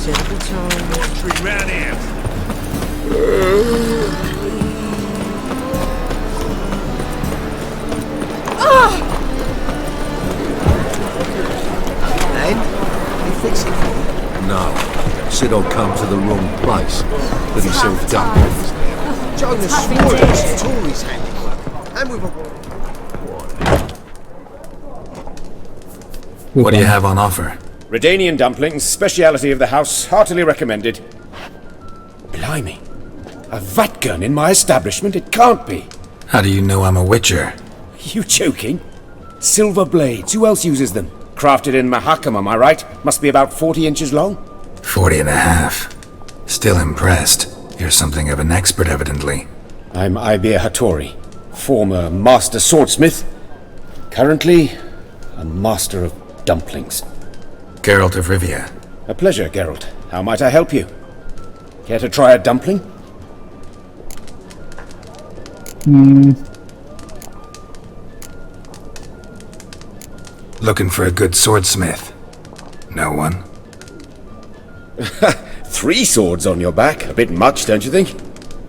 Terrible time. Tree round here. Then, you fix it for me? No. Said I'd come to the wrong place. But he self dumplings. Jonas swore it was Tory's handiwork. And with a... What do you have on offer? Redanian dumplings, speciality of the house, heartily recommended. Blimey. A vatgun in my establishment? It can't be. How do you know I'm a witcher? You joking? Silver blades, who else uses them? Crafted in Mahakam, am I right? Must be about 40 inches long? 40 and a half. Still impressed. You're something of an expert, evidently. I'm Ibir Hattori, former master swordsmith. Currently, a master of dumplings. Geralt of Rivia. A pleasure, Geralt. How might I help you? Care to try a dumpling? Looking for a good swordsmith. No one? 3 swords on your back. A bit much, don't you think?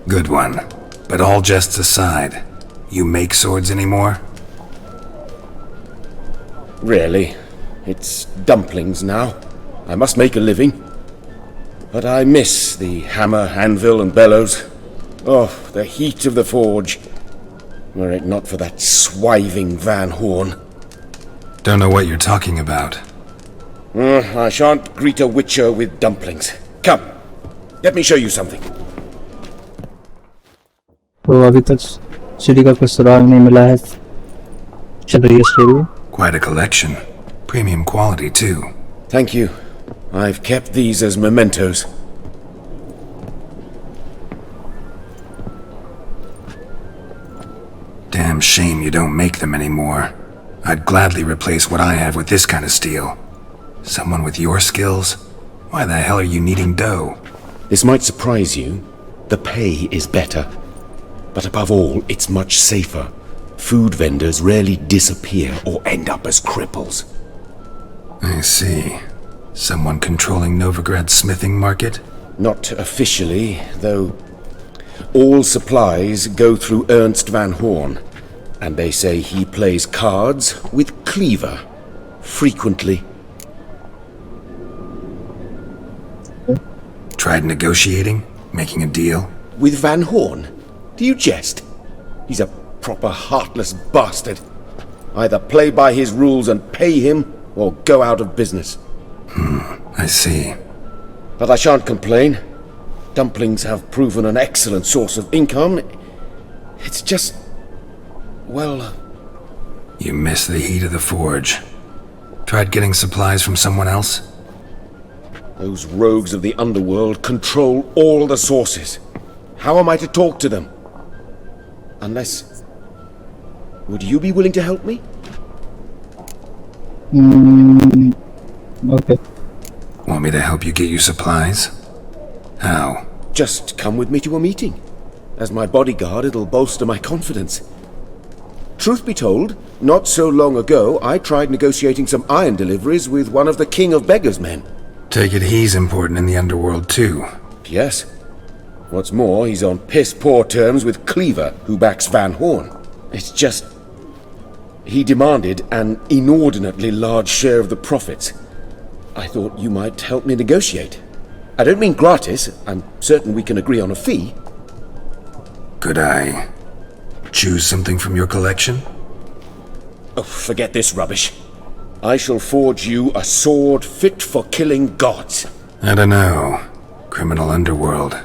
Good one. But all jests aside, you make swords anymore? Really? It's dumplings now. I must make a living. But I miss the hammer, anvil, and bellows. Oh, the heat of the forge. Were it not for that swiving Van Horn. Don't know what you're talking about. I shan't greet a witcher with dumplings. Come, let me show you something. तो अभी तक city का कुछ सुराग नहीं मिला है चल रही है story Quite a collection. Premium quality, too. Thank you. I've kept these as mementos. Damn shame you don't make them anymore. I'd gladly replace what I have with this kind of steel. Someone with your skills? Why the hell are you needing dough? This might surprise you. The pay is better. But above all, it's much safer. Food vendors rarely disappear or end up as cripples. I see. Someone controlling Novigrad's smithing market? Not officially, though all supplies go through Ernst Van Horn. And they say he plays cards with Cleaver. Frequently. Tried negotiating? Making a deal? With Van Horn? Do you jest? He's a proper heartless bastard. Either play by his rules and pay him, or go out of business. I see. But I shan't complain. Dumplings have proven an excellent source of income. It's just... well... You miss the heat of the forge. Tried getting supplies from someone else? Those rogues of the underworld control all the sources. How am I to talk to them? Unless... would you be willing to help me? Okay. Want me to help you get you supplies? How? Just come with me to a meeting. As my bodyguard, it'll bolster my confidence. Truth be told, not so long ago, I tried negotiating some iron deliveries with one of the King of Beggars' men. Take it he's important in the underworld, too. Yes. What's more, he's on piss-poor terms with Cleaver, who backs Van Horn. It's just... he demanded an inordinately large share of the profits. I thought you might help me negotiate. I don't mean gratis. I'm certain we can agree on a fee. Could I choose something from your collection? Oh, forget this rubbish. I shall forge you a sword fit for killing gods. I don't know. Criminal underworld.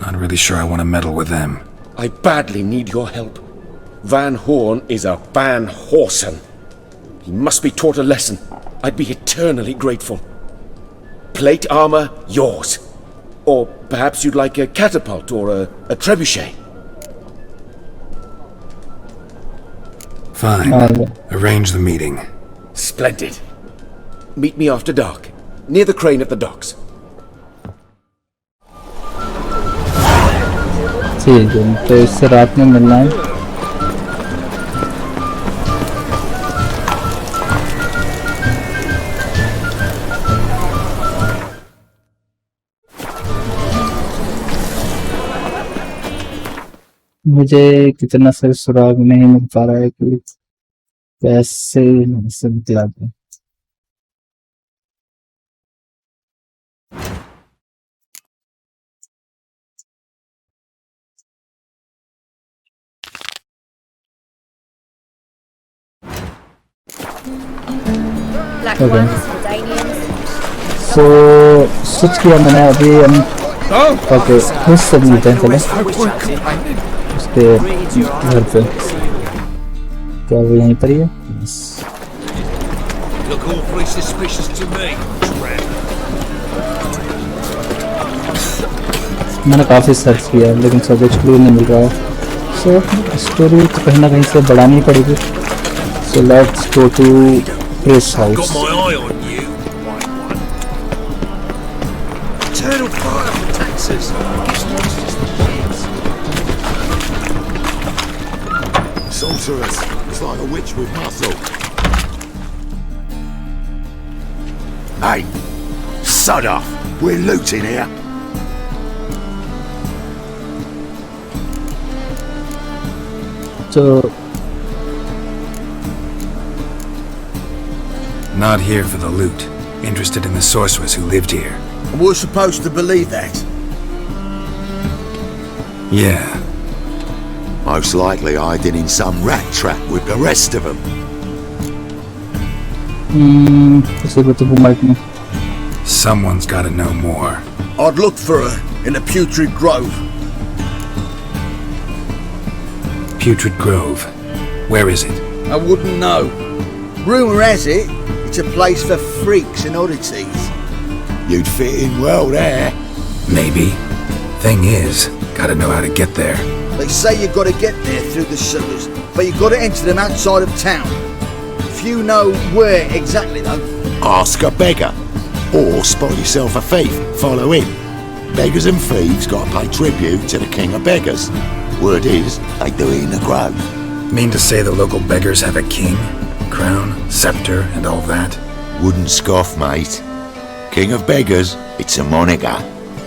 Not really sure I want to meddle with them. I badly need your help. Van Horn is a Van Horsen. He must be taught a lesson. I'd be eternally grateful. Plate armor, yours. Or perhaps you'd like a catapult or a trebuchet. Fine. Arrange the meeting. Splendid. Meet me after dark, near the crane at the docks. ठीक है तो इससे रात में मिलना है मुझे कितना सही सुराग नहीं मिल पा रहा है कि कैसे इससे निकला था। Black Okay. ones for Danians. So switch किया मैंने अभी हम ओके उससे मिलते हैं चलो उसके घर पे। क्या वो यहीं पर ही है? Yes. Look awfully suspicious to me, tramp. मैंने काफ़ी सर्च किया लेकिन सब कुछ क्लू नहीं मिल रहा है। सो स्टोरी तो कहीं ना कहीं से बढ़ानी पड़ेगी। So let's go to press Got house. my eye on you, white one. Eternal fire for taxes. Gives monsters the shits. Sorceress. It's like a witch with muscle. Hey, sod off. We're looting here. तो Not here for the loot. Interested in the sorceress who lived here. We're supposed to believe that. Yeah. Most likely hiding in some rat trap with the rest of them. किसी को तो घुमाई नहीं। Someone's gotta know more. I'd look for her in the Putrid Grove. Putrid Grove. Where is it? I wouldn't know. Rumour has it, it's a place for freaks and oddities. You'd fit in well there. Maybe. Thing is, gotta know how to get there. They say you've got to get there through the sewers, but you've got to enter them outside of town. If you know where exactly though. Ask a beggar. Or spot yourself a thief. Follow him. Beggars and thieves gotta pay tribute to the king of beggars. Word is, they do it in the grove. Mean to say the local beggars have a king? Crown, scepter, and all that? Wouldn't scoff, mate. King of beggars, it's a moniker.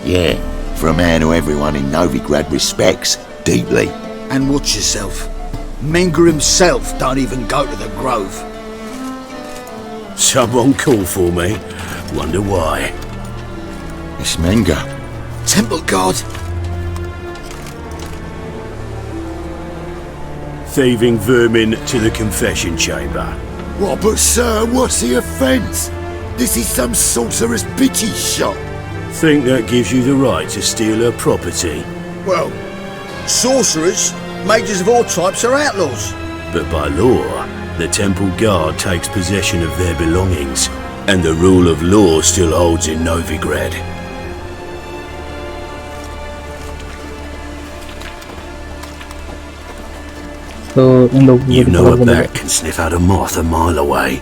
Yeah, for a man who everyone in Novigrad respects deeply. And watch yourself. Menger himself don't even go to the grove. Someone called for me. Wonder why. It's Menger. Temple guard. Thieving vermin to the confession chamber. What, but sir, what's the offence? This is some sorcerer's bitchy shop. Think that gives you the right to steal her property. Well, sorcerers, mages of all types are outlaws. But by law, the temple guard takes possession of their belongings, and the rule of law still holds in Novigrad. तो इन लोग You know a bat can sniff out a moth a mile away.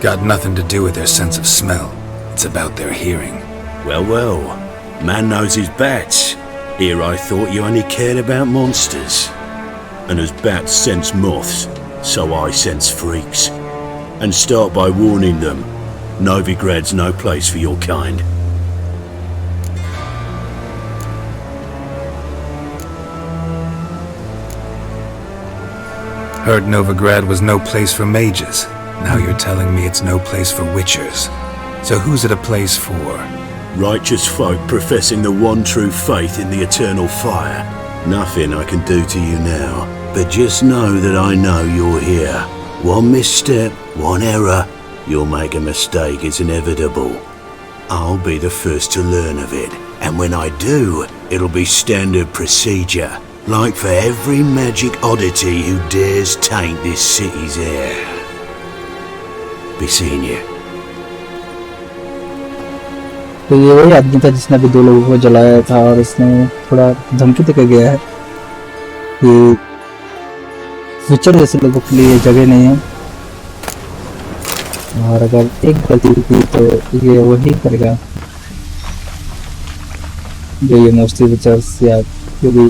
Got nothing to do with their sense of smell. It's about their hearing. Well, well. Man knows his bats. Here I thought you only cared about monsters. And as bats sense moths, so I sense freaks. And start by warning them. Novigrad's no place for your kind. Heard Novigrad was no place for mages. Now you're telling me it's no place for witchers. So who's it a place for? Righteous folk professing the one true faith in the eternal fire. Nothing I can do to you now, but just know that I know you're here. One misstep, one error, you'll make a mistake, it's inevitable. I'll be the first to learn of it, and when I do, it'll be standard procedure, like for every magic oddity who dares taint this city's air. Be seeing you. तो ये वही आदमी था जिसने अभी 2 लोगों को जलाया था और इसने थोड़ा धमकी देकर गया है कि विचर जैसे लोगों के लिए जगह नहीं है और अगर एक गलती की तो ये वही करेगा जो ये मोस्टली विचर्स या जो भी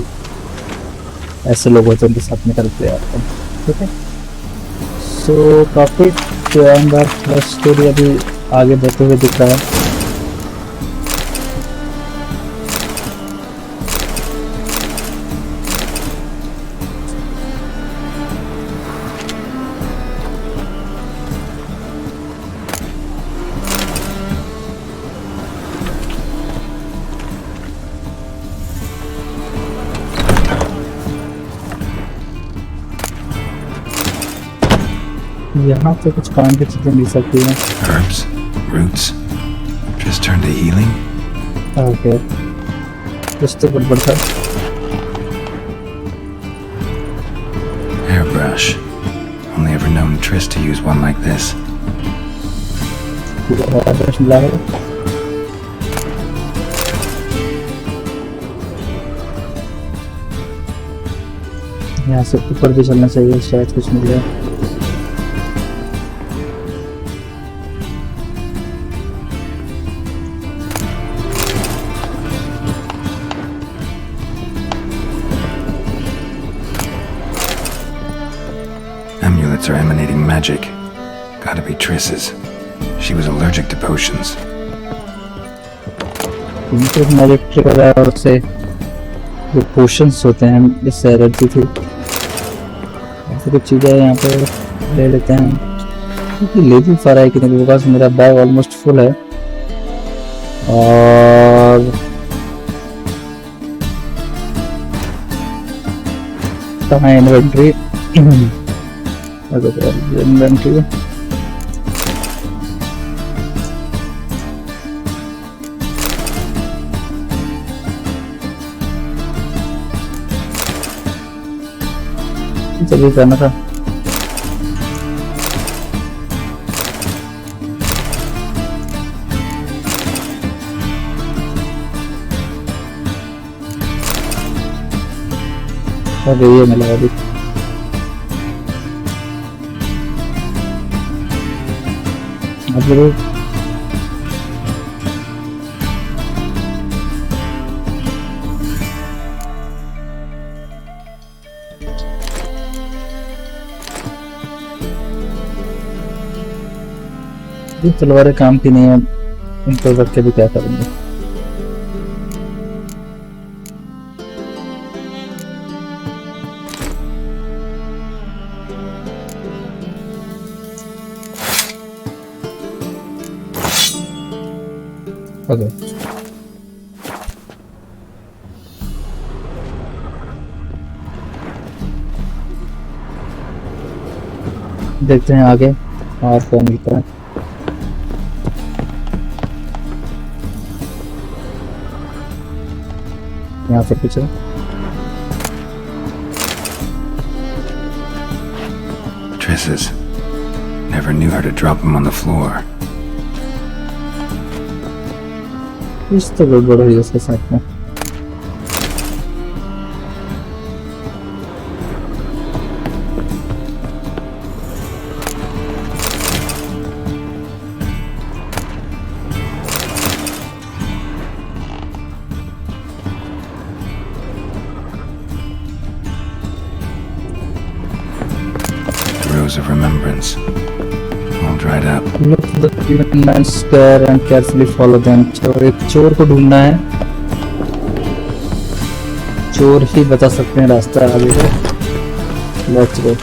ऐसे लोग होते हैं उनके साथ निकलते आते हैं, ठीक है। सो काफ़ी शानदार लव स्टोरी अभी आगे बढ़ते हुए दिख रहा है। यहाँ पे कुछ काम की चीजें मिल सकती हैं। Herbs, roots, just turn to healing. Okay, कुछ तो गड़बड़ था। Hairbrush. Only ever known Triss to use one like this. मिला है। यहाँ से ऊपर भी चलना चाहिए, शायद कुछ मिल जाए। Amulets are emanating magic. Gotta be Triss's. She was allergic to potions. इनको मैजिक ट्रिक है और उससे जो पोशंस होते हैं इससे एलर्जी थी। ऐसी कुछ चीज़ें यहाँ पे ले लेते हैं, क्योंकि ले भी पा रहा है कि नहीं। मेरे पास मेरा बैग ऑलमोस्ट फुल है और कहाँ है इन्वेंट्री? इन्वेंट्री चलिए करना था। और ये मिला अभी। अब जरूर ये तलवारें काम की नहीं है, इनको रख के भी क्या करेंगे। ओके देखते हैं आगे और क्या मिलता है। यहाँ पर कुछ है। Triss's. Never knew her to drop them on the floor. इस तो गड़बड़ हुई उसके साथ में। Of remembrance, all dried up. Look for the human man square and carefully follow them. तो एक चोर को ढूंढना है, चोर ही बता सकते हैं रास्ता आगे का। Let's go.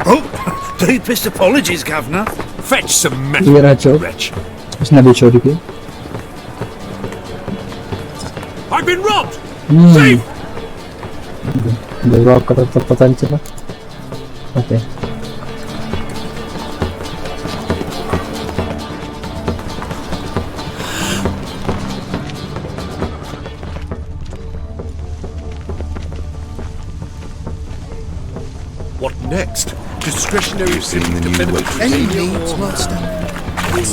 Oh, deepest apologies, Governor. Fetch some ये रहा चोर, wretch. उसने भी चोरी की। I've been robbed. जब रॉक करा तब पता नहीं चला। Okay What next? Discretionary You've seen the new benefit. Any needs, master?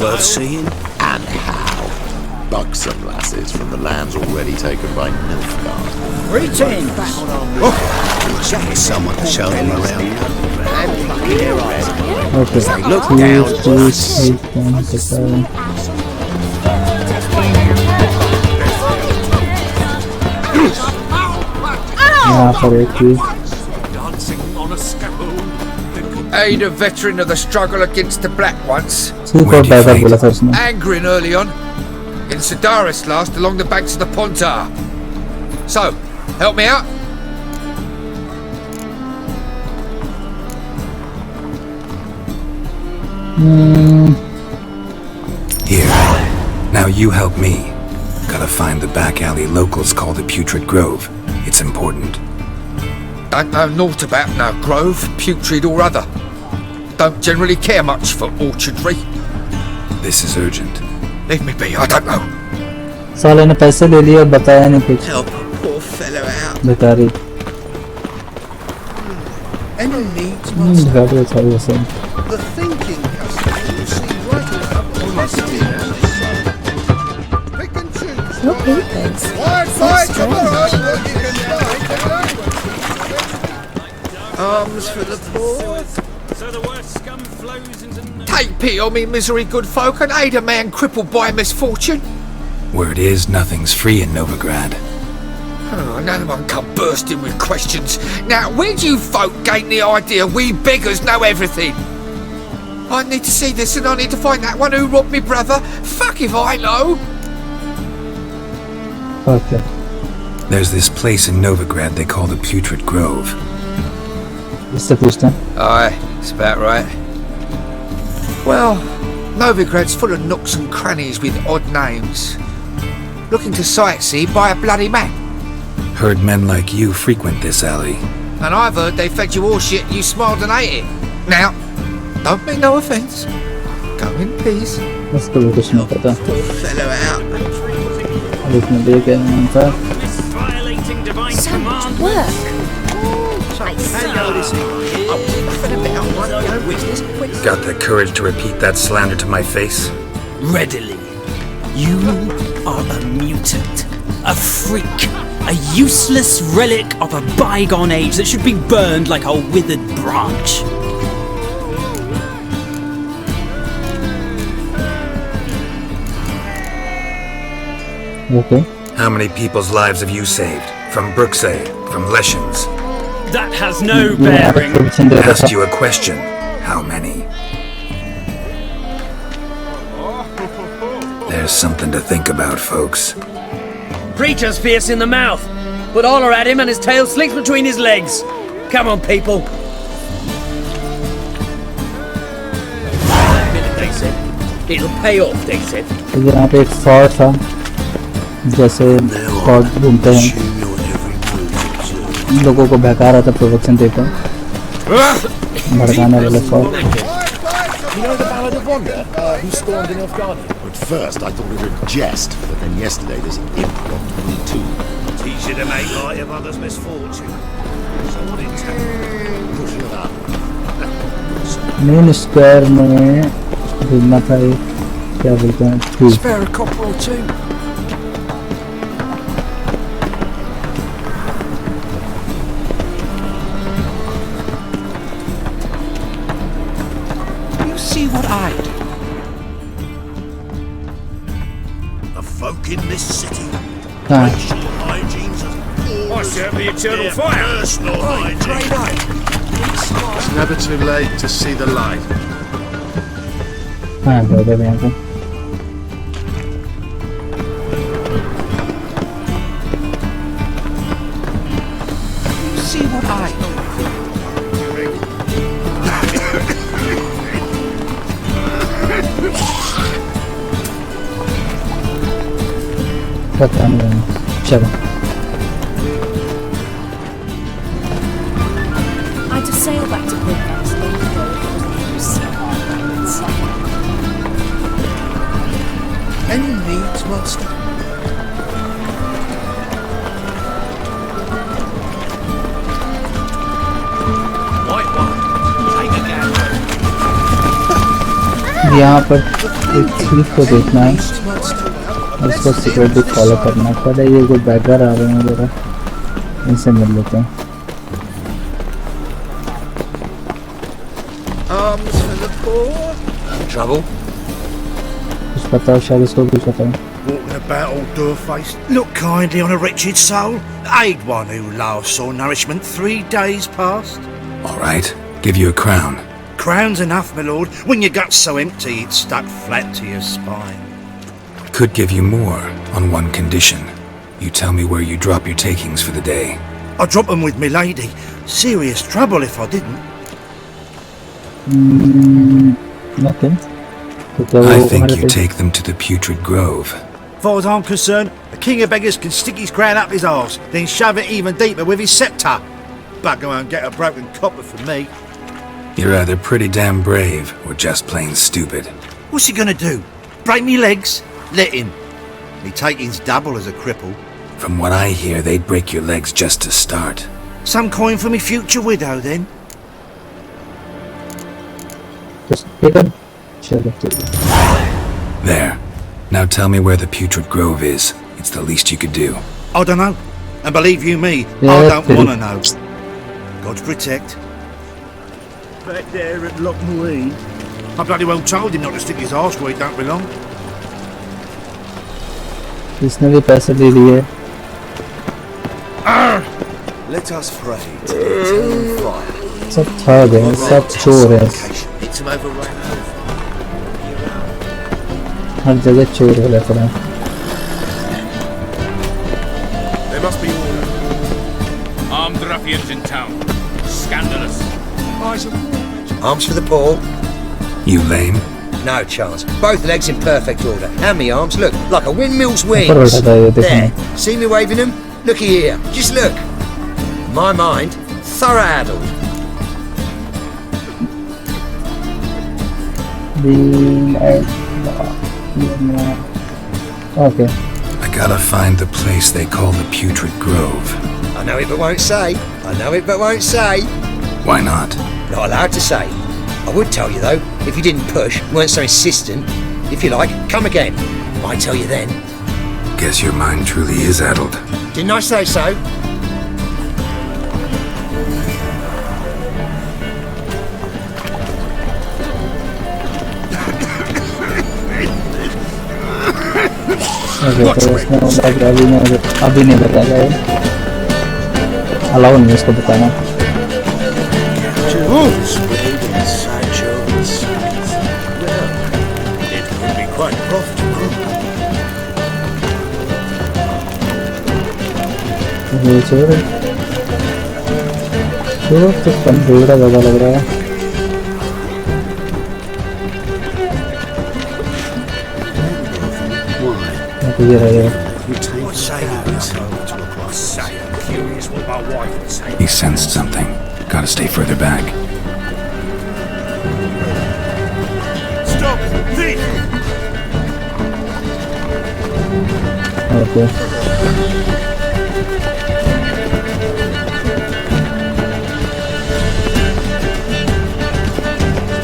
Worth seeing. And how? buxom lasses from the lands already taken by Novigrad. Someone to show them around. Okay. Look down. यहाँ पर एक चीज Aid a veteran of the struggle against the Black once. super dagger बोला था उसने. Angering early on. In Sidaris last along the banks of the Pontar. So, help me out. Here. Now you help me. Gotta find the back alley locals call the Putrid Grove. It's important. Don't know naught about no grove, putrid or other. Don't generally care much for orchardry. This is urgent. Leave me be, I don't know. साले ने पैसे ले लिए और बताया नहीं कुछ. Help a poor fellow out. बेकारी. Any needs must बेकारी अच्छा ही वैसे. the thinking customer will see right up on my skin. Pick and choose. Okay, thanks. Fight tomorrow, you can fight. Arms for the poor. Take pity on me, misery, good folk, and aid a man crippled by misfortune. Word is, nothing's free in Novigrad. Oh, another one come bursting with questions. Now, where do you folk gain the idea we beggars know everything? I need to see this and I need to find that one who robbed me brother. Fuck if I know. Okay. There's this place in Novigrad they call the Putrid Grove. इससे पूछते हैं. Aye, it's about right. Well, Novigrad's full of nooks and crannies with odd names. Looking to sightsee by a bloody map. Heard men like you frequent this alley. And I've heard they fed you all shit and you smiled and ate it. Now, don't mean no offence. Go in peace. इसको भी कुछ नहीं पता. Poor fellow out. इसमें देख रहे हैं पर. So much work. Got the courage to repeat that slander to my face? Readily. You are a mutant, a freak, a useless relic of a bygone age that should be burned like a withered branch. Okay. How many people's lives have you saved? From Bruxelles, from Leshens? That has no bearing. Asked you a question. How many? There's something to think about, folks. Preacher's fierce in the mouth, but holler at him and his tail slinks between his legs. Come on, people. They said. It'll pay off, they said. यहाँ पे एक fort था. जैसे fort घूमते हैं. लोगों को बहका रहा था प्रोडक्शन देकर. भड़काने वाले fort. You know the Ballad of Wanda, who stormed in Novigrad? At first I thought it was a jest, but then yesterday this imp got me too. Teach you to make light of others' misfortune. So what it Pushing it up. Main square में घूमना था. एक क्या बोलते हैं? Spare a copper or two. See what I do. The folk in this city. हाँ. Racial hygiene's as poor I serve the eternal their fire. personal hygiene. It's never too late to see the light. हाँ दादा यहाँ पे. See what I do. पता नहीं. चलो. I just sail back to Pyres. Any needs, master? White one. Take a gander. यहाँ पर एक चीज को देखना है. Master? उसको सिक्योरिटी फॉलो करना पड़े ये कोई बैगर आ रहे हैं जरा इनसे मिल लेते हैं Arms for the poor. Trouble? कुछ पता हो शायद इसको कुछ पता हो Walking about all door-faced. Look kindly on a wretched soul. Aid one who last saw nourishment 3 days past. All right, give you a crown. Crown's enough, my lord. When your gut's so empty, it's stuck flat to your spine. Could give you more on one condition. You tell me where you drop your takings for the day. I'd drop them with me lady. Serious trouble if I didn't. nothing I think you take them to the Putrid Grove. As far as I'm concerned, the king of beggars can stick his crown up his arse, then shove it even deeper with his sceptre. Bugger won't get a broken copper from me. You're either pretty damn brave or just plain stupid. What's he gonna do? Break me legs? Let him. Me taking's double as a cripple. From what I hear, they'd break your legs just to start. Some coin for me future widow, then. just take it चलो There. Now tell me where the Putrid Grove is. It's the least you could do. I don't know. And believe you me, I don't want to know. God's protect. Back there at Lochmarine. I bloody well told him not to stick his arse where he don't belong. इसने भी पैसे दे दिए Let us pray to the eternal fire. सब ठग है सब चोर है Hits him over right now. हर जगह चोर हो रहा है There must be order. Armed ruffians in town. Scandalous. Arms for the poor? You lame? No chance. Both legs in perfect order. And me arms, look, like a windmill's wings. ऊपर बैठा था ये देखने There. See me waving them? Looky here. Just look. My mind, thorough-addled. Okay. I gotta find the place they call the Putrid Grove. I know it but won't say. I know it but won't say. Why not? Not allowed to say. I would tell you though, if you didn't push, weren't so insistent. If you like, come again. Might tell you then. Guess your mind truly is addled. Didn't I say so? तो इसमें अभी नहीं बताया allow नहीं इसको बताना चोर तो कमजोर ज़्यादा लग रहा है ये रहेगा He sensed something. Gotta stay further back. Stop! Thief! Okay.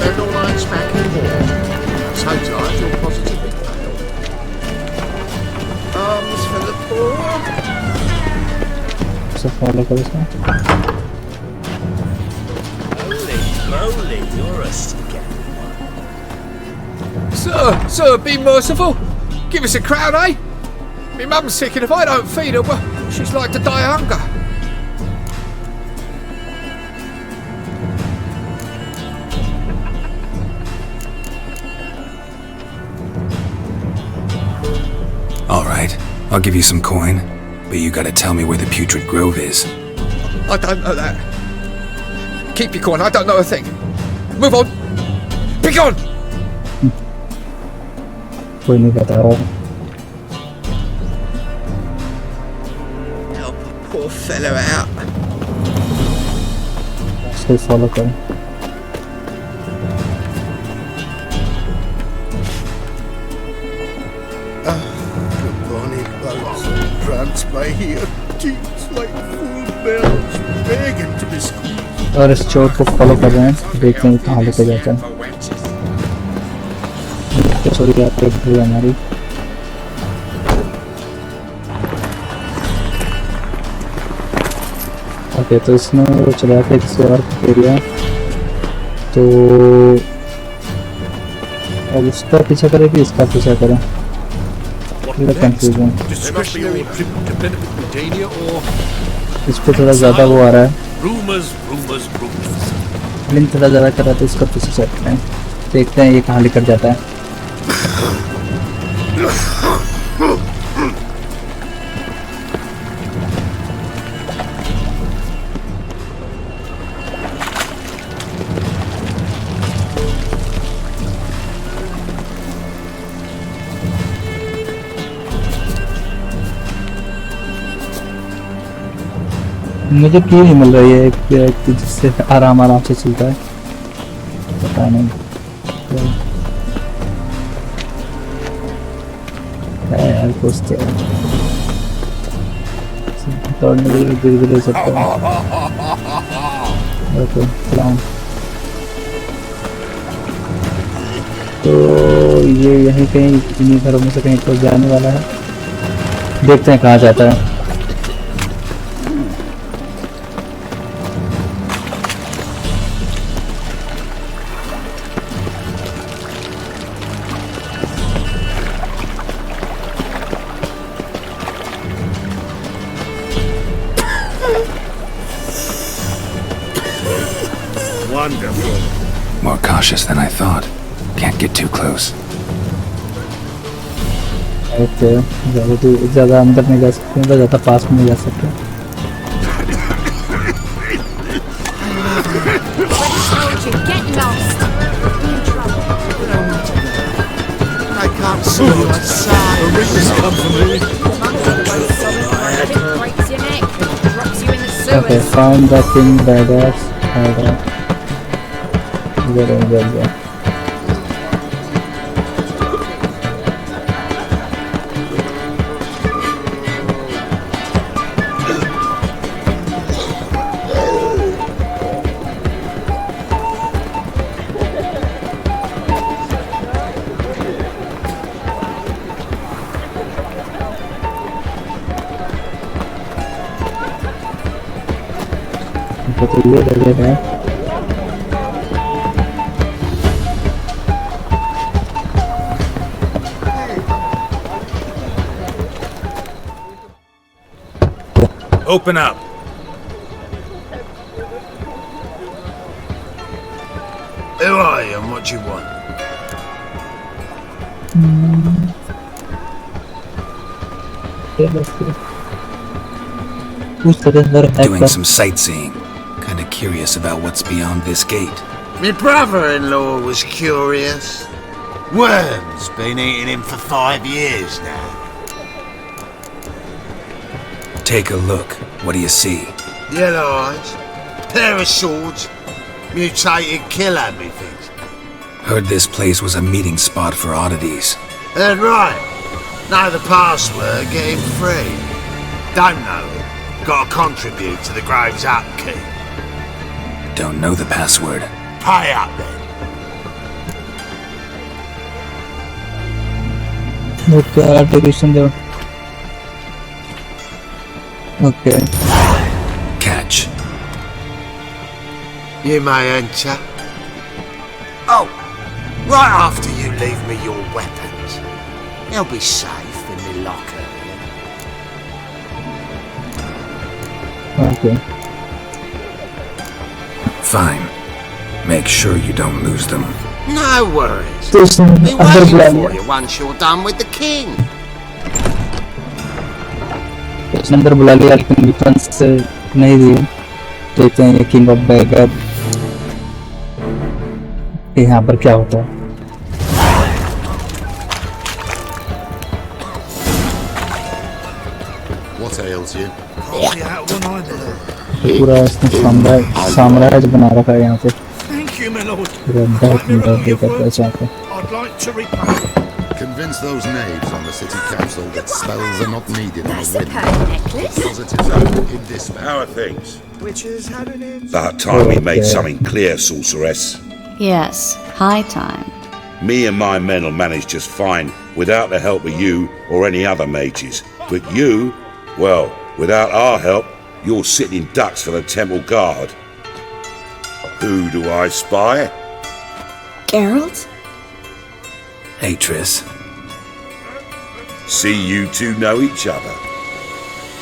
They're all like smacking more. So tired you're positively pale. Arms for the poor. सब फॉलो करो इसमें Holy moly, you're a scary Sir, be merciful. Give us a crown, eh? Me mum's sick and if I don't feed her, well, she's like to die of hunger. All right, I'll give you some coin, but you gotta tell me where the Putrid Grove is. I don't know that. Keep your coin, I don't know a thing. Move on. Be gone! कोई नहीं बता रहा Help a poor fellow out. इसको follow करो Bonnie boats and prance by here, teats like full bells, begging to be squeezed. और इस चोर को फॉलो कर रहे हैं देखते हैं कहाँ लेके जाते हैं तो चोरी आते हुए हमारी ओके तो इसने वो चला था किसी और एरिया तो अब उसका पीछा करे कि इसका पीछा करे कंफ्यूजन इस पे थोड़ा ज़्यादा वो आ रहा है लिंक थोड़ा ज़्यादा कर रहा था इसका पीछे चलते हैं देखते हैं ये कहाँ लेकर जाता है मुझे क्यों नहीं मिल रही है जिससे आराम से चलता है पता नहीं क्या यार कुछ तो दौड़ने के लिए धीरे सकता है ओके चलाऊं तो ये यहीं कहीं इन्हीं घरों में से कहीं तो जाने वाला है देखते हैं कहाँ जाता है More cautious than I thought. Can't get too close. Okay ज़्यादा अंदर नहीं जा सकते हैं ज़्यादा पास में नहीं जा सकते okay find the king beggars इधर तो ये लगे हैं Open up. Who are you and what do you want? Doing some sightseeing. Kinda curious about what's beyond this gate. My brother-in-law was curious. Worm's been eating him for 5 years now. Take a look. What do you see? Yellow eyes, pair of swords, mutated killer, methinks. Heard this place was a meeting spot for oddities. Heard right. Know the password, get him free. Don't know it. Gotta contribute to the Grave's upkeep. Don't know the password. Pay up then. Okay, division there. Okay. Catch. You may enter. Oh, right after you leave me your weapons. They'll be safe in the locker. Okay. Fine. Make sure you don't lose them. No worries. Be waiting for you once you're done with the king. उसने अंदर बुला लिया लेकिन defence नहीं दी देखते हैं ये king of bagger यहाँ पर क्या होता है What ails you? पूरा इसने साम्राज्य बना रखा है यहाँ पे Thank you, my lord. I'd like to repay. Convince those knaves on the city council that spells are not needed on a That's a whim. pearl necklace. Positives are in despair. How are things? Witches had an end. About time we made something clear, sorceress. Yes, high time. Me and my men will manage just fine without the help of you or any other mages. But you, well, without our help, you're sitting ducks for the temple guard. Who do I spy? Geralt? Hey, Triss. See you two know each other.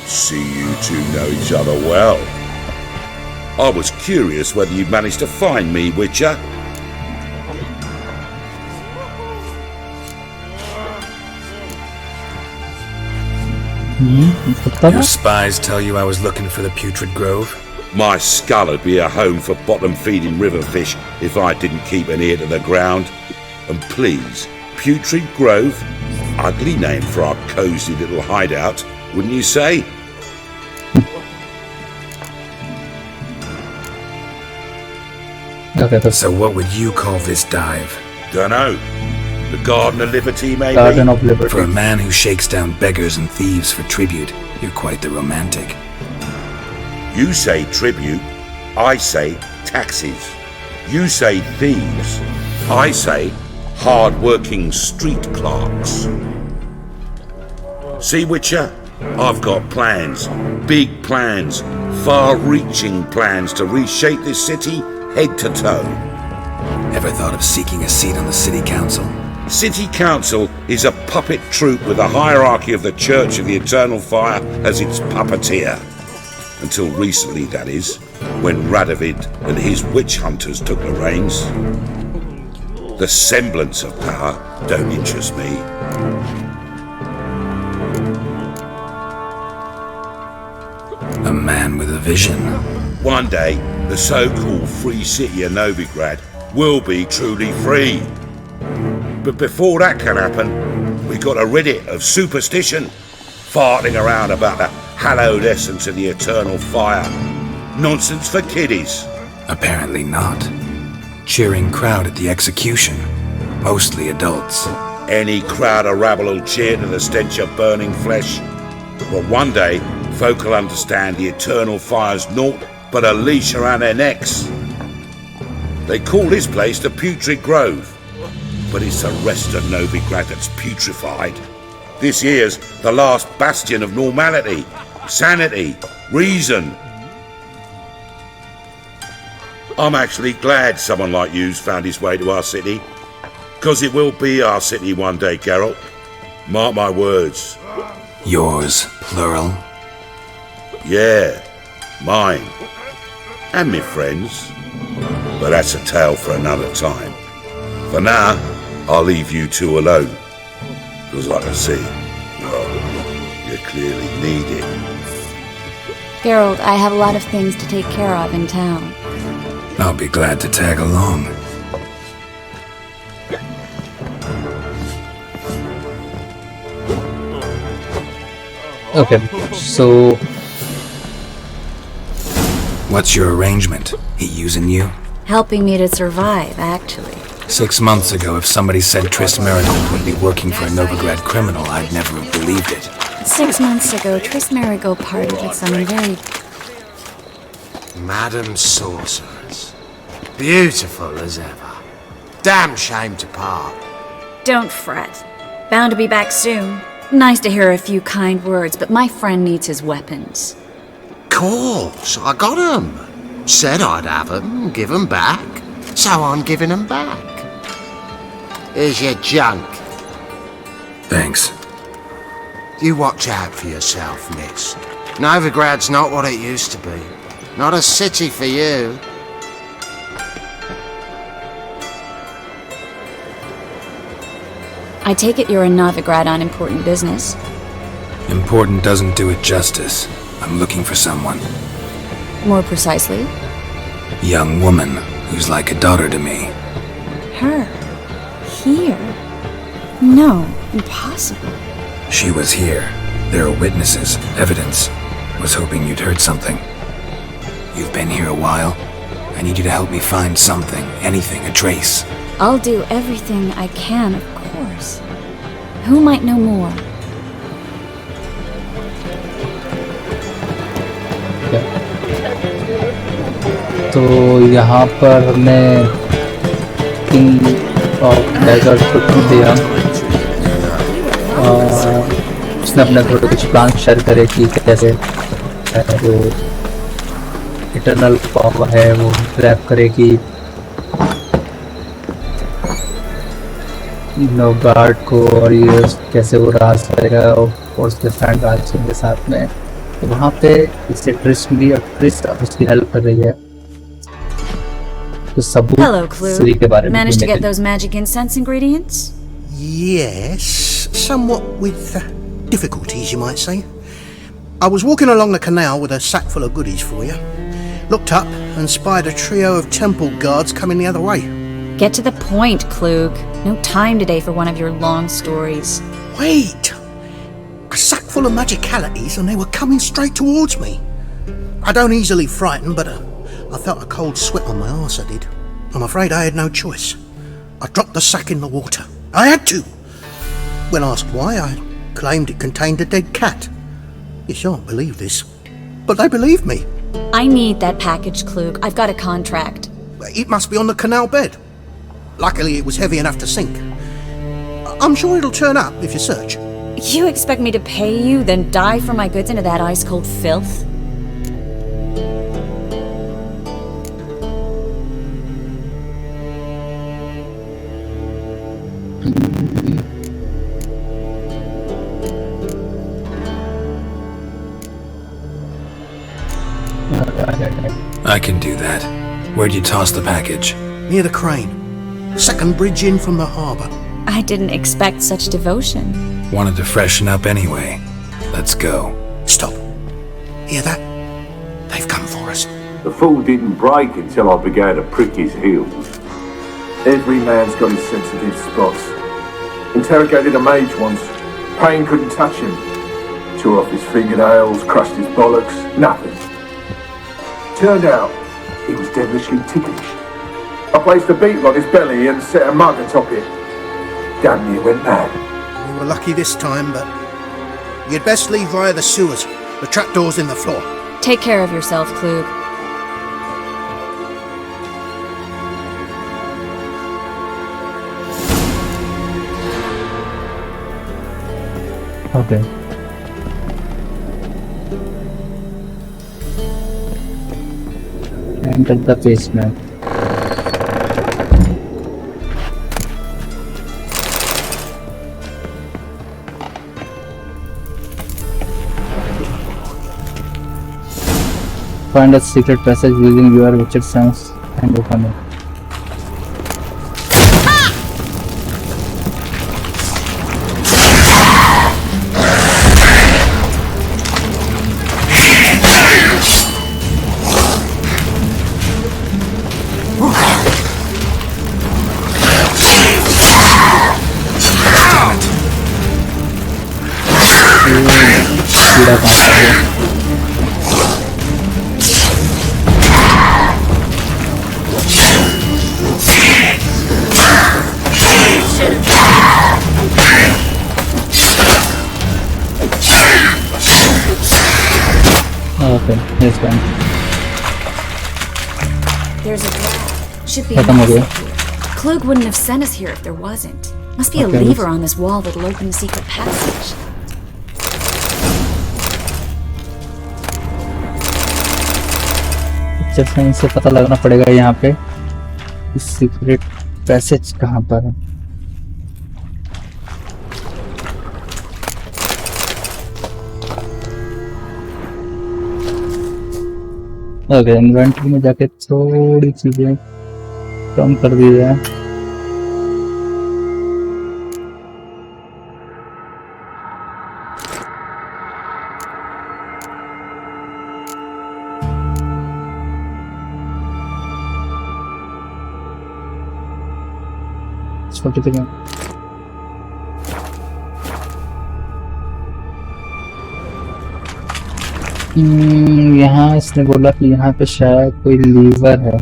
See you two know each other well. I was curious whether you'd managed to find me, Witcher. Your spies tell you I was looking for the Putrid Grove? My skull would be a home for bottom-feeding river fish if I didn't keep an ear to the ground. And please, Putrid Grove? Ugly name for our cosy little hideout, wouldn't you say? Okay, so what would you call this dive? Dunno. The Garden of Liberty, maybe? Garden of Liberty. For a man who shakes down beggars and thieves for tribute, you're quite the romantic. You say tribute, I say taxes. You say thieves, I say hard-working street clerks. See, Witcher? I've got plans, big plans, far-reaching plans to reshape this city head to toe. Ever thought of seeking a seat on the city council? City Council is a puppet troupe with a hierarchy of the Church of the Eternal Fire as its puppeteer. Until recently, that is, when Radovid and his witch hunters took the reins. The semblance of power don't interest me. A man with a vision. One day, the so-called free city of Novigrad will be truly free. But before that can happen, we got to rid it of superstition, farting around about the hallowed essence of the eternal fire. Nonsense for kiddies. Apparently not. Cheering crowd at the execution. Mostly adults. Any crowd of rabble will cheer to the stench of burning flesh. But one day, folk will understand the eternal fire's naught but a leash around their necks. They call this place the Putrid Grove. But it's the rest of Novigrad that's putrefied. This here's the last bastion of normality, sanity, reason. I'm actually glad someone like you's found his way to our city. 'Cause it will be our city one day, Geralt. Mark my words. Yours, plural? Yeah, mine. And me friends. But that's a tale for another time. For now, I'll leave you two alone. 'Cause like I see, well, you clearly need it. Geralt, I have a lot of things to take care of in town. I'll be glad to tag along. Okay, so... What's your arrangement? He using you? Helping me to survive, actually. 6 months ago, if somebody said Triss Marigold would be working for a Novigrad criminal, I'd never have believed it. 6 months ago, Triss Marigold parted with someone very... Madam Sorceress. Beautiful as ever. Damn shame to part. Don't fret. Bound to be back soon. Nice to hear a few kind words, but my friend needs his weapons. Course, I got 'em. Said I'd have 'em, give 'em back. So I'm giving 'em back. Here's your junk. Thanks. You watch out for yourself, miss. Novigrad's not what it used to be. Not a city for you. I take it you're in Novigrad on important business. Important doesn't do it justice. I'm looking for someone. More precisely? Young woman who's like a daughter to me. Her? Here? No, impossible. She was here. There are witnesses, evidence. Was hoping you'd heard something. You've been here a while. I need you to help me find something, anything, a trace. I'll do everything I can, of course. Who might know more? तो यहाँ पर हमने king of desert को दिया। उसने अपने थोड़े कुछ प्लान शेयर करे कि कैसे वो इटरनल पावर है वो ट्रैप करेगी नोगार्ड को, और ये कैसे वो राज करेगा और उसके फ्रेंड राज के साथ में। तो वहाँ पे इसे ट्रिस्ट मिली और ट्रिस्ट उसकी हेल्प कर रही है। तो सबूत Hello, श्री के Clue. बारे में Managed to ढूंढने get के those magic incense ingredients? Yes, somewhat with difficulties, you might say. I was walking along the canal with a sack full of goodies for you. Looked up and spied a trio of temple guards coming the other way. Get to the point, Klug. No time today for one of your long stories. Wait! A sack full of magicalities and they were coming straight towards me. I don't easily frighten, but I felt a cold sweat on my arse, I did. I'm afraid I had no choice. I dropped the sack in the water. I had to! When asked why, I claimed it contained a dead cat. You shan't believe this, but they believed me. I need that package, Klug. I've got a contract. It must be on the canal bed. Luckily, it was heavy enough to sink. I'm sure it'll turn up if you search. You expect me to pay you, then dive for my goods into that ice-cold filth? I can do that. Where'd you toss the package? Near the crane. Second bridge in from the harbour. I didn't expect such devotion. Wanted to freshen up anyway. Let's go. Stop. Hear that? They've come for us. The fool didn't break until I began to prick his heels. Every man's got his sensitive spots. Interrogated a mage once. Pain couldn't touch him. Tore off his fingernails, crushed his bollocks, nothing. Turned out, he was devilishly ticklish. I placed a beetle on his belly and set a mug atop it. Damn near went mad. We were lucky this time, but you'd best leave via the sewers. The trapdoor's in the floor. Take care of yourself, Klug. Okay. Enter the basement. Find a secret passage using your witcher sense and open it. कीड़ा कहाँ आ गया? Okay, yes, fine. There's a draft. Should be खत्म हो an गया. exit here. Klug wouldn't have sent us here if there wasn't. Must be a Okay, lever on this wall that'll open the secret passage. जैसे इनसे पता लगना पड़ेगा यहाँ पे सीक्रेट पैसेज कहाँ पर है. ओके, इन्वेंटरी में जाके थोड़ी चीजें कम कर दी जाए. छोटी जगह यहाँ इसने बोला कि यहाँ पे शायद कोई लीवर है.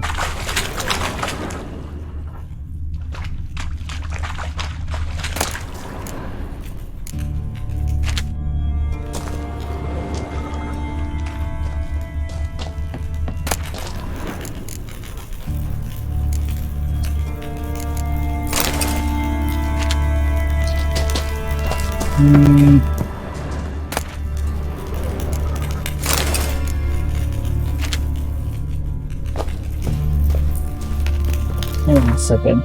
1 second.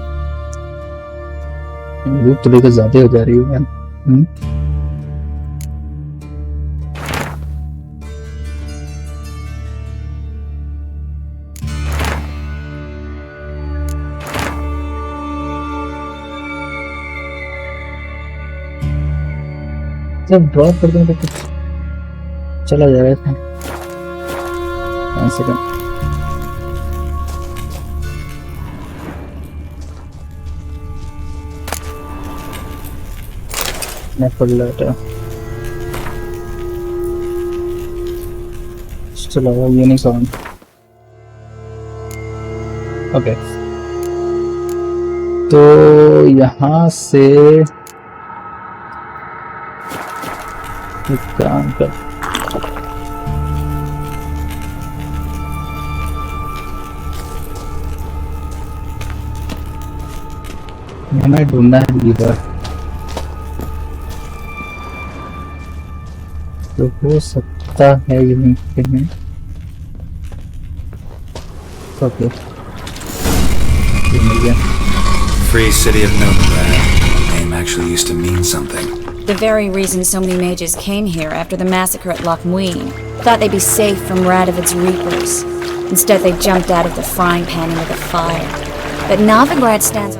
लूप तो लेकर ज्यादा हो जा रही है यार. जब ड्रॉप कर दूं तो कुछ चला जाएगा. 1 second. Full letter. Still a unique sound. Okay. तो यहाँ से एक काम कर. हमें ढूंढना है लीवर. तो हो सकता है यहीं कहीं. Okay. Free city of Novigrad. The name actually used to mean something. The very reason so many mages came here after the massacre at Loch Muin. Thought they'd be safe from Radovid's reapers. Instead, they jumped out of the frying pan into the fire. But Novigrad stands...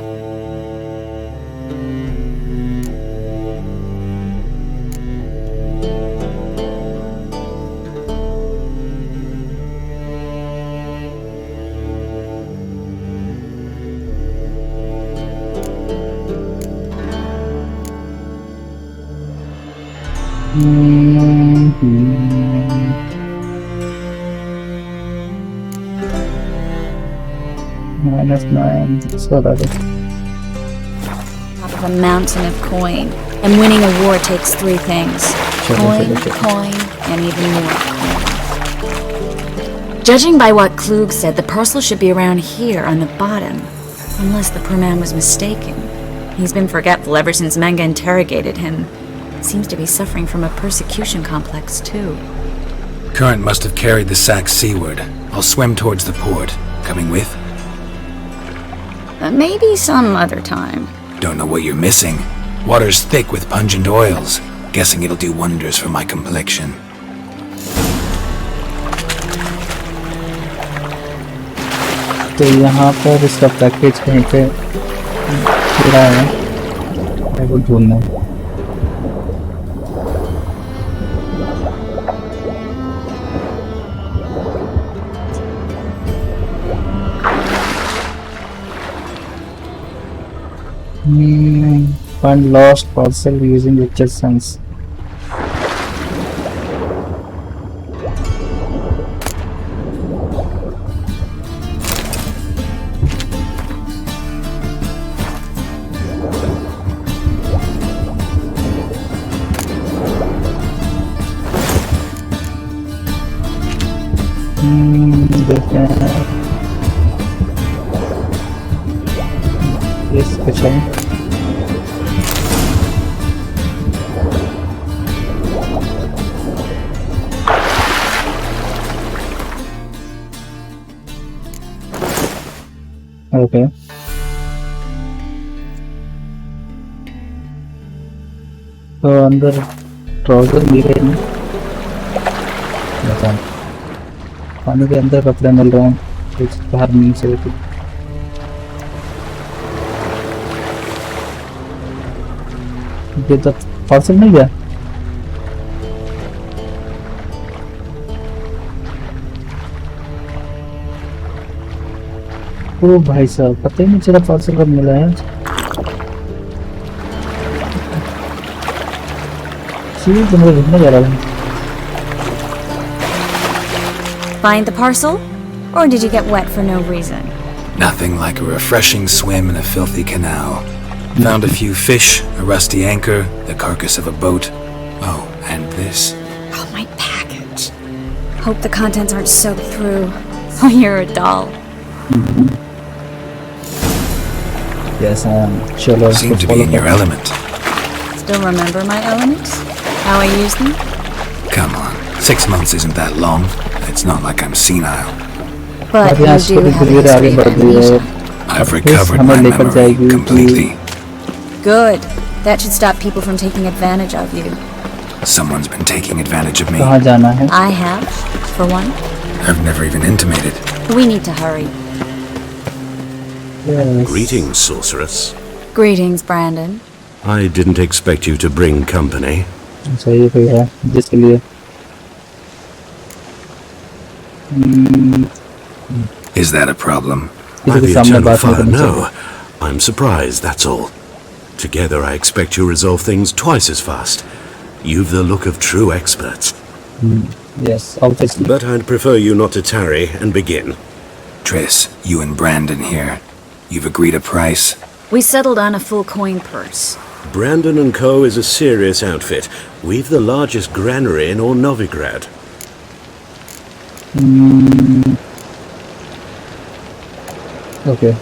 -9. So that is top of a mountain of coin. And winning a war takes 3 things. Coin, coin, and even more coin. Judging by what Klug said, the parcel should be around here on the bottom. Unless the poor man was mistaken. He's been forgetful ever since Manga interrogated him. Seems to be suffering from a persecution complex, too. Current must have carried the sack seaward. I'll swim towards the port. Coming with? Maybe some other time. Don't know what you're missing. Water's thick with pungent oils. Guessing it'll do wonders for my complexion. तो यहाँ पर इसका package कहीं पे पूरा है. मैं वो ढूंढना है. Find lost parcel using Richard sense. Yes, कुछ है. Okay. तो अंदर ट्राउजर मिल रहे हैं. बताओ. पानी के अंदर कपड़े मिल रहे हैं. कुछ बाहर नहीं से रहते. ये तो पार्सल मिल गया. ओ भाई साहब, पता ही नहीं चला पार्सल कब मिला है. चीज़ तो मुझे ढूंढने जा रहा है. Find the parcel? Or did you get wet for no reason? Nothing like a refreshing swim in a filthy canal. Found a few fish, a rusty anchor, the carcass of a boat. Oh, and this. Oh, my package. Hope the contents aren't soaked through. Oh, you're a doll. Yes, I am. Sure. Seem to be in your element. Still remember my elements? How I use them? Come on. 6 months isn't that long. It's not like I'm senile. But you do have a history of amnesia. I've recovered my memory completely. Good. That should stop people from taking advantage of you. Someone's been taking advantage of me. कहाँ जाना है? I have, for one. I've never even intimated. We need to hurry. Yes. Greetings, sorceress. Greetings, Brandon. I didn't expect you to bring company. अच्छा ये कोई है जिसके लिए Is that a problem? By the eternal fire, no. I'm surprised, that's all. Together I expect you resolve things twice as fast. You've the look of true experts. Yes, obviously. But I'd prefer you not to tarry and begin. Triss, you and Brandon here. You've agreed a price? We settled on a full coin purse. Brandon and Co. is a serious outfit. We've the largest granary in all Novigrad. Okay.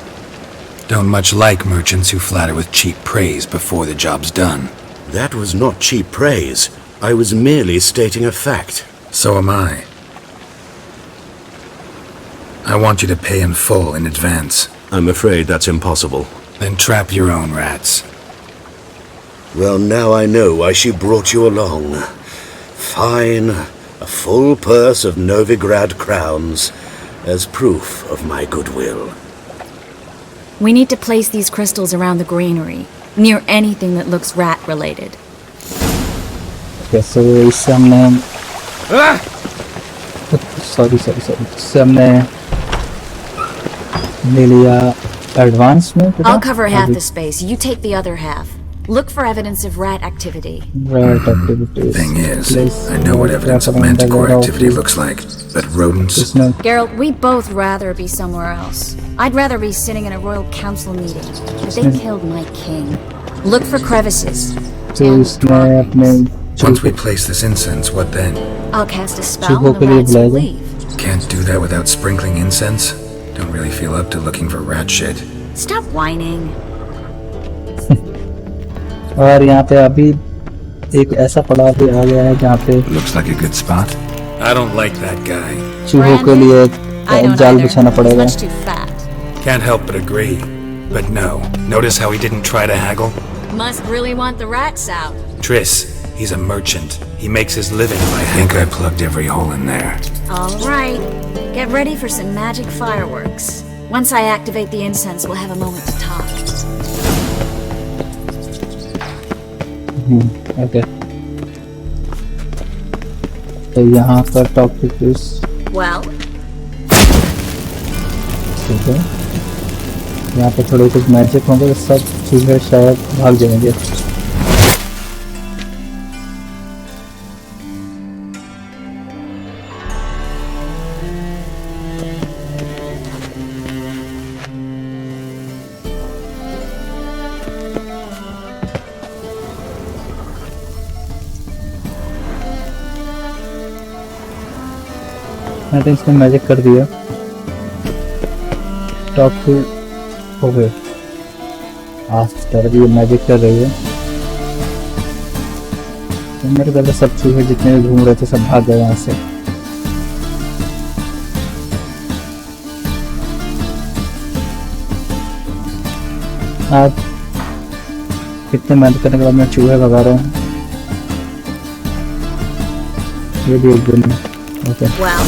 Don't much like merchants who flatter with cheap praise before the job's done. That was not cheap praise. I was merely stating a fact. So am I. I want you to pay in full in advance. I'm afraid that's impossible. Then trap your own rats. Well, now I know why she brought you along. Fine. A full purse of Novigrad crowns as proof of my goodwill. We need to place these crystals around the granary, near anything that looks rat-related. Okay, so इससे हमने sorry इससे हमने ले लिया advance में I'll cover half the space, you take the other half. Look for evidence of rat activity. Rat activity. Thing is, I know what evidence of manticore activity looks like, but rodents... Geralt, we'd both rather be somewhere else. I'd rather be sitting in a royal council meeting, but they killed my king. Look for crevices. Once we place this incense, what then? I'll cast a spell and the rats will leave. Can't do that without sprinkling incense? Don't really feel up to looking for rat shit. Stop whining. और यहाँ पे अभी एक ऐसा पड़ाव भी आ गया है जहाँ पे Looks like a good spot. I don't like that guy. चूहों के लिए जाल बिछाना पड़ेगा. Can't help but agree. But no. Notice how he didn't try to haggle? Must really want the rats out. Triss, he's a merchant. He makes his living by haggling. I think I plugged every hole in there. All right. Get ready for some magic fireworks. Once I activate the incense, we'll have a moment to talk. Okay. तो यहाँ पर topic इस Well. ठीक है. यहाँ पे थोड़े कुछ मैजिक होंगे, सब चीजें शायद भाग जाएंगे. मैंने इसमें मैजिक कर दिया. टॉप हो गए. आफ्टर ये मैजिक कर रही है. तो मेरे ख्याल से सब चीजें जितने भी घूम रहे थे सब भाग गए यहाँ से. आज कितने मेहनत करने के बाद मैं चूहे भगा रहा हूँ. ये भी एक दिन. Okay. Well,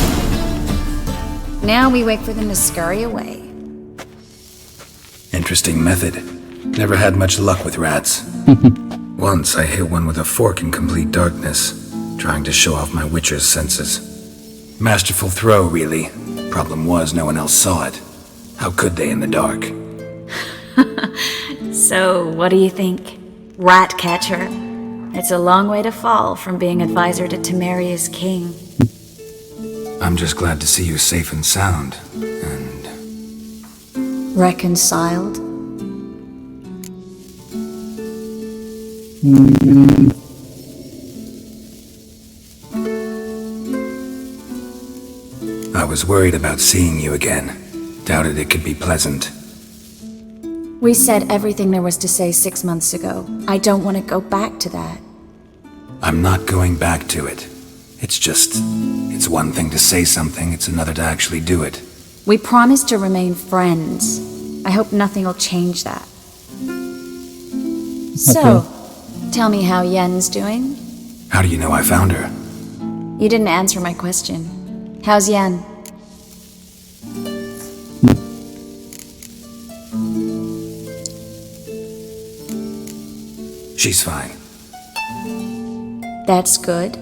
now we wait for them to scurry away. Interesting method. Never had much luck with rats. Once I hit one with a fork in complete darkness, trying to show off my witcher's senses. Masterful throw, really. Problem was, no one else saw it. How could they in the dark? So, what do you think? Rat catcher? It's a long way to fall from being advisor to Temeria's king. I'm just glad to see you safe and sound, and... Reconciled? I was worried about seeing you again. Doubted it could be pleasant. We said everything there was to say 6 months ago. I don't want to go back to that. I'm not going back to it. It's just... It's one thing to say something, it's another to actually do it. We promised to remain friends. I hope nothing will change that. So, tell me how Yen's doing? How do you know I found her? You didn't answer my question. How's Yen? She's fine. That's good.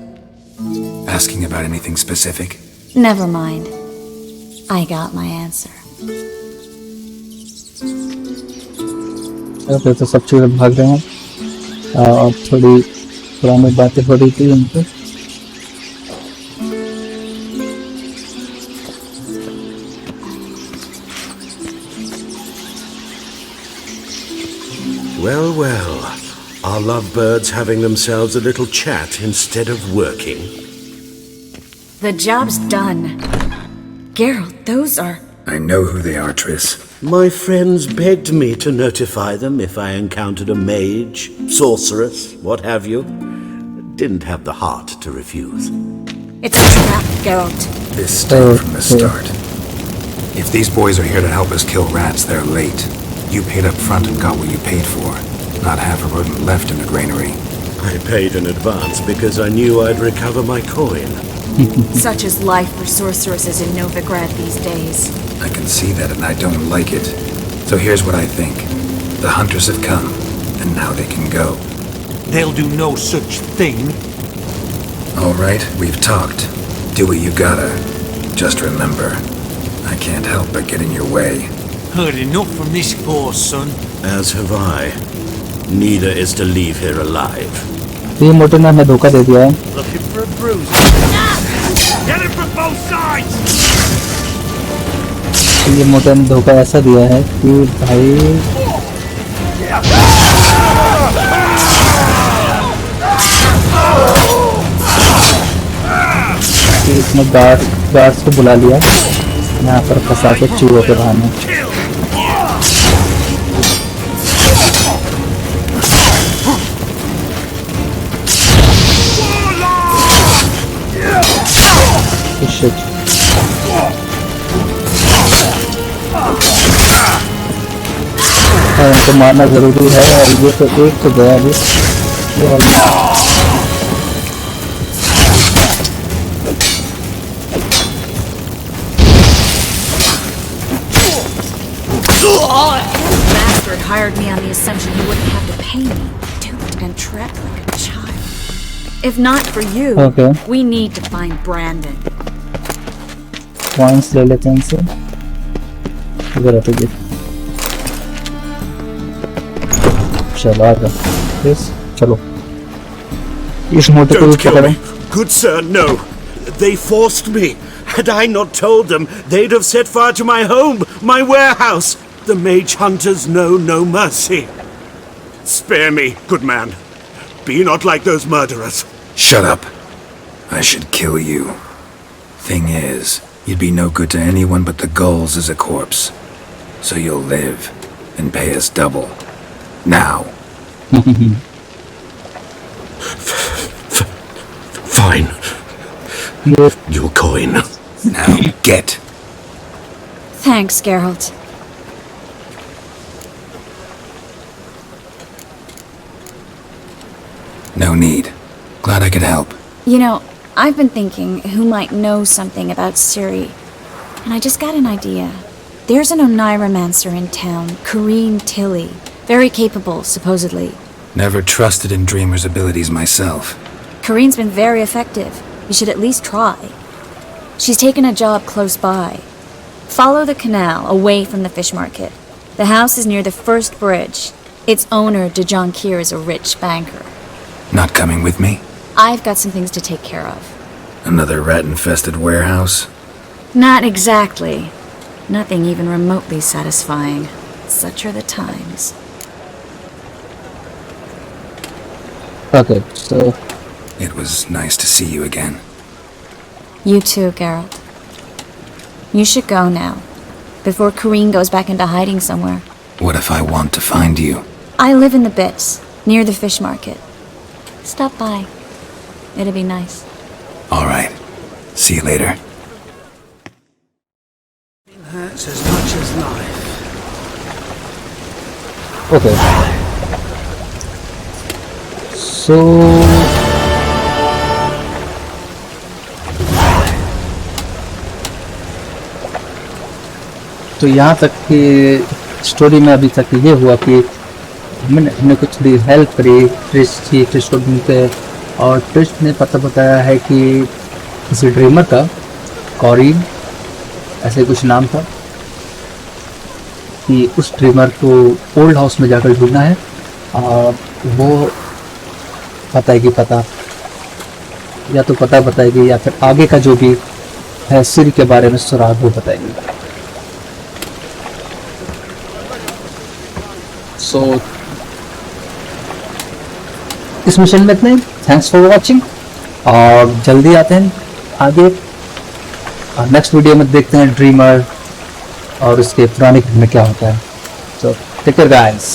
Asking about anything specific? Never mind. I got my answer. Okay तो सब चीज़ें भाग रहे हैं और थोड़ी पुरानी बातें हो रही थी उनकी Well, well. Are lovebirds having themselves a little chat instead of working? The job's done. Geralt, those are... I know who they are, Triss. My friends begged me to notify them if I encountered a mage, sorceress, what have you. Didn't have the heart to refuse. It's a trap, Geralt. This stayed from the start. If these boys are here to help us kill rats, they're late. You paid up front and got what you paid for. Not half a rodent left in the granary. I paid in advance because I knew I'd recover my coin. Such is life for sorceresses in Novigrad these days. I can see that and I don't like it. So here's what I think. The hunters have come, and now they can go. They'll do no such thing. All right, we've talked. Do what you gotta. Just remember, I can't help but get in your way. Heard enough from this poor son. As have I. Neither is to leave here alive. ये मोटे ने हमें धोखा दे दिया है Looking for a bruise. Get it from both sides. ये मोटे ने धोखा ऐसा दिया है कि भाई कि इसने गार्ड्स को बुला लिया यहाँ पर फंसा के चूहों के बहाने Shit. इनको मारना जरूरी है और ये तो एक तो गया भी Bastard hired me on the assumption he wouldn't have to pay me. Duped and trapped like a child. If not for you, we need to find Brandon. Coins ले लेते हैं इनसे इधर आते हैं चलो आ जाओ यस चलो इस मोटे को पकड़ो Good sir, no. They forced me. Had I not told them, they'd have set fire to my home, my warehouse. The mage hunters know no mercy. Spare me, good man. Be not like those murderers. Shut up. I should kill you. Thing is, you'd be no good to anyone but the gulls as a corpse. So you'll live and pay us double. Now. Fine. Your coin. Now get. Thanks, Geralt. No need. Glad I could help. You know, I've been thinking who might know something about Ciri, and I just got an idea. There's an Oneiromancer in town, Corrine Tilly. Very capable, supposedly. Never trusted in Dreamer's abilities myself. Corrine's been very effective. You should at least try. She's taken a job close by. Follow the canal, away from the fish market. The house is near the first bridge. Its owner, Dejon Kier, is a rich banker. Not coming with me? I've got some things to take care of. Another rat-infested warehouse? Not exactly. Nothing even remotely satisfying. Such are the times. Okay, so... It was nice to see you again. You too, Geralt. You should go now, before Corrine goes back into hiding somewhere. What if I want to find you? I live in the Bits, near the fish market. Stop by. It'll be nice. All right. See you later. It hurts as much as life. Okay so तो यहाँ तक कि story में अभी तक ये हुआ कि हमने कुछ भी हेल्प करी ट्रिस्ट को ढूंढते, और ट्रिस्ट ने पता बताया है कि किसी ड्रीमर का, कॉरिन ऐसे कुछ नाम था, कि उस ड्रीमर को ओल्ड हाउस में जाकर ढूंढना है और वो बताएगी पता, या तो पता बताएगी या फिर आगे का जो भी है सिर के बारे में सुराग वो बताएगी। सो इस मिशन में इतने। थैंक्स फॉर वॉचिंग, और जल्दी आते हैं आगे नेक्स्ट वीडियो में देखते हैं ड्रीमर और उसके पुराने में क्या होता है। So take care guys.